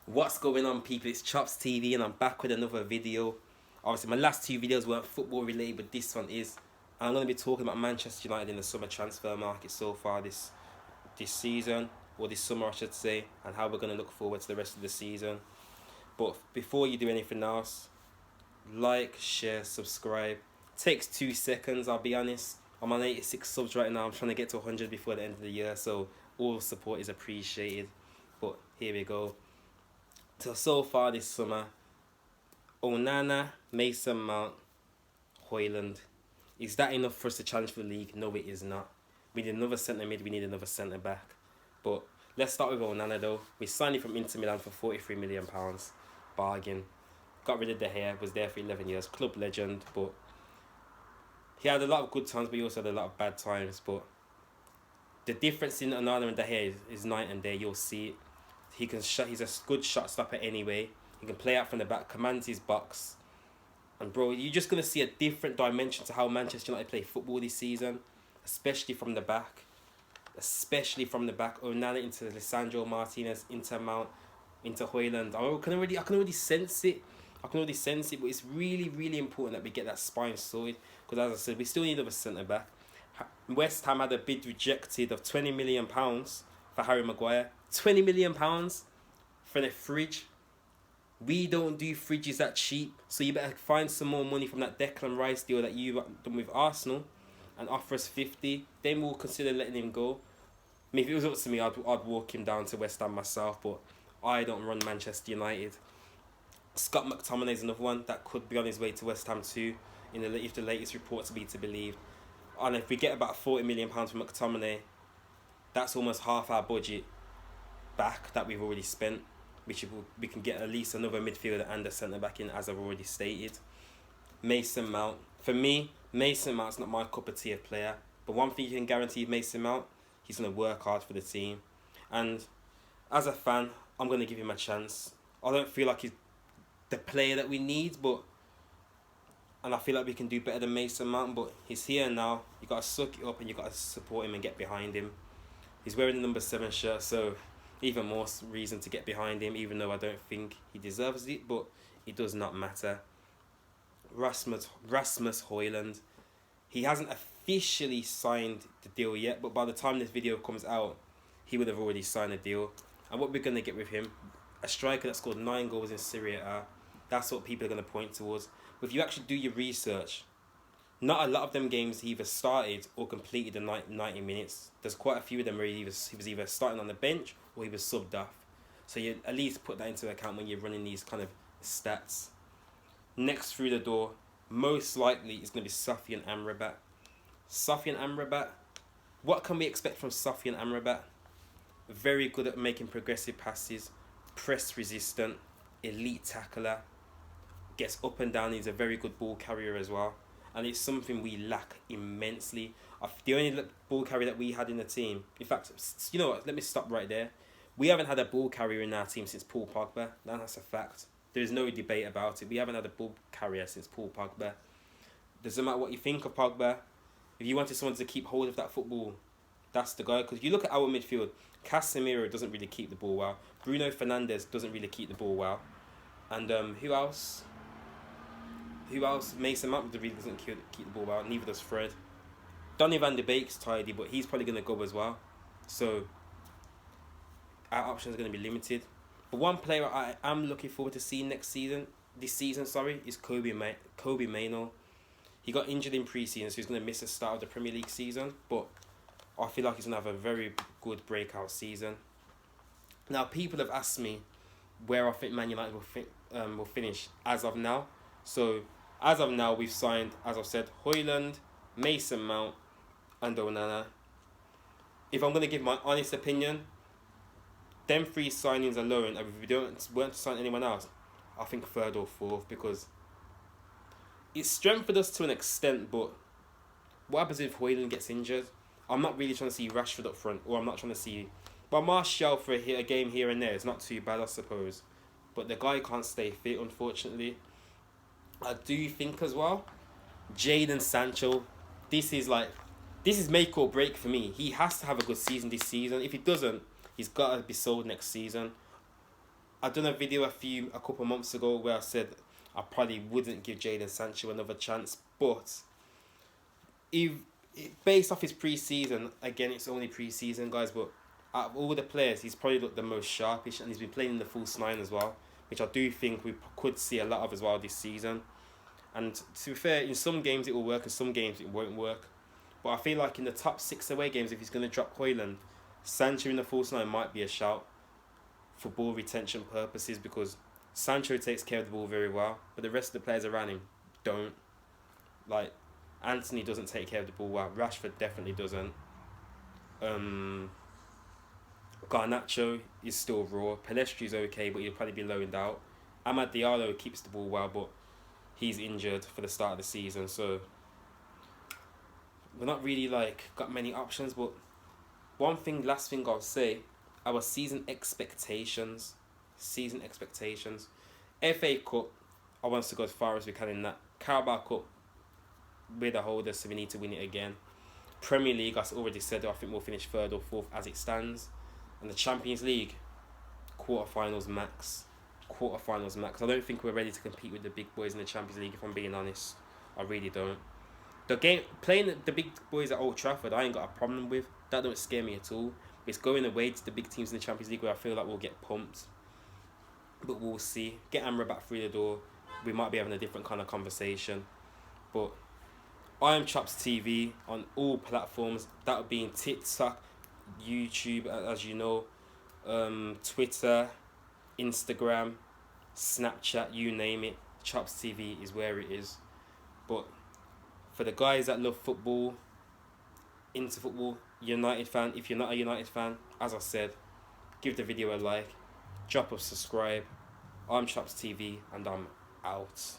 What's going on, people? It's ChoppzTV and I'm back with another video. Obviously my last two videos weren't football related, but this one is. And I'm going to be talking about Manchester United in the summer transfer market so far this season, or this summer I should say, and how we're going to look forward to the rest of the season. But before you do anything else, like, share, subscribe. Takes 2 seconds, I'll be honest. I'm on 86 subs right now. I'm trying to get to 100 before the end of the year, so all support is appreciated. But here we go. So far this summer, Onana, Mason Mount, Højlund. Is that enough for us to challenge for the league? No, it is not. We need another centre mid, we need another centre back. But let's start with Onana though. We signed him from Inter Milan for £43 million. Bargain. Got rid of De Gea, was there for 11 years. Club legend, but he had a lot of good times, but he also had a lot of bad times. But the difference in Onana and De Gea is night and day. You'll see it. He can shot. He's a good shot stopper anyway. He can play out from the back, commands his box. And bro, you're just gonna see a different dimension to how Manchester United play football this season, especially from the back. Especially from the back. Onana into Lisandro Martinez, into Mount, into Højlund. I can already sense it. I can already sense it. But it's really, really important that we get that spine sorted. Because as I said, we still need another centre back. West Ham had a bid rejected of £20 million for Harry Maguire. £20 million for the fridge. We don't do fridges that cheap, so you better find some more money from that Declan Rice deal that you've done with Arsenal and offer us 50. Then we'll consider letting him go. I mean, if it was up to me, I'd walk him down to West Ham myself, but I don't run Manchester United. Scott McTominay is another one that could be on his way to West Ham too, if the latest reports are to be believed. And if we get about £40 million from McTominay, that's almost half our budget back that we've already spent, which we can get at least another midfielder and a centre back in, as I've already stated. Mason Mount, for me, Mason Mount's not my cup of tea of player, but one thing you can guarantee Mason Mount, he's going to work hard for the team, and as a fan, I'm going to give him a chance. I don't feel like he's the player that we need, and I feel like we can do better than Mason Mount, but he's here now. You got to suck it up and you got to support him and get behind him. He's wearing the number 7 shirt, so even more reason to get behind him, even though I don't think he deserves it, but it does not matter. Rasmus Højlund. He hasn't officially signed the deal yet, but by the time this video comes out, he would have already signed a deal. And what we're going to get with him, a striker that scored 9 goals in Serie A, that's what people are going to point towards. But if you actually do your research, not a lot of them games he either started or completed the 90 minutes. There's quite a few of them where he was either starting on the bench or he was subbed off. So you at least put that into account when you're running these kind of stats. Next through the door, most likely is going to be Sofyan Amrabat. Sofyan Amrabat, what can we expect from Sofyan Amrabat? Very good at making progressive passes, press resistant, elite tackler, gets up and down, he's a very good ball carrier as well. And it's something we lack immensely. The only ball carrier that we had in the team, in fact, you know what, let me stop right there. We haven't had a ball carrier in our team since Paul Pogba. That's a fact. There's no debate about it. We haven't had a ball carrier since Paul Pogba. Doesn't matter what you think of Pogba. If you wanted someone to keep hold of that football, that's the guy. Because if you look at our midfield, Casemiro doesn't really keep the ball well. Bruno Fernandes doesn't really keep the ball well. And who else? Mason Mount really doesn't keep the ball well. Neither does Fred. Donny van de Beek's tidy, but he's probably going to go as well. So our options are going to be limited. But one player I am looking forward to seeing this season, is Kobe Mainoo. He got injured in pre-season, so he's going to miss the start of the Premier League season. But I feel like he's going to have a very good breakout season. Now, people have asked me where I think Man United will finish as of now. So, as of now, we've signed, as I've said, Højlund, Mason Mount, and Onana. If I'm going to give my honest opinion, them 3 signings alone, and if we weren't to sign anyone else, I think 3rd or 4th, because it strengthened us to an extent, but what happens if Højlund gets injured? I'm not really trying to see Rashford up front, or I'm not trying to see... Well, Martial for a game here and there is not too bad, I suppose. But the guy can't stay fit, unfortunately. I do think as well, Jadon Sancho, this is make or break for me. He has to have a good season this season. If he doesn't, he's got to be sold next season. I done a video a couple months ago where I said I probably wouldn't give Jadon Sancho another chance, but if based off his pre-season, again it's only pre-season, guys, but out of all the players, he's probably looked the most sharpish, and he's been playing in the false nine as well, which I do think we could see a lot of as well this season. And to be fair, in some games it will work, and some games it won't work. But I feel like in the top 6 away games, if he's going to drop Højlund, Sancho in the false nine might be a shout for ball retention purposes, because Sancho takes care of the ball very well, but the rest of the players around him don't. Like, Anthony doesn't take care of the ball well. Rashford definitely doesn't. Garnacho is still raw. Palestri's okay, but he'll probably be loaned out. Amad Diallo keeps the ball well, but he's injured for the start of the season, so we're not really like got many options. But last thing I'll say, our season expectations. FA Cup, I want us to go as far as we can in that. Carabao Cup, we're the holders, so we need to win it again. Premier League, I already said, I think we'll finish 3rd or 4th as it stands. And the Champions League, quarterfinals max. I don't think we're ready to compete with the big boys in the Champions League, if I'm being honest. I really don't. Playing the big boys at Old Trafford, I ain't got a problem with. That don't scare me at all. It's going away to the big teams in the Champions League where I feel like we'll get pumped. But we'll see. Get Amra back through the door, we might be having a different kind of conversation. But I am ChoppzTV on all platforms. That would be in TikTok, YouTube, as you know, Twitter, Instagram, Snapchat, you name it. ChoppzTV is where it is. But for the guys that love football, into football, United fan, if you're not a United fan, as I said, give the video a like, drop a subscribe. I'm ChoppzTV and I'm out.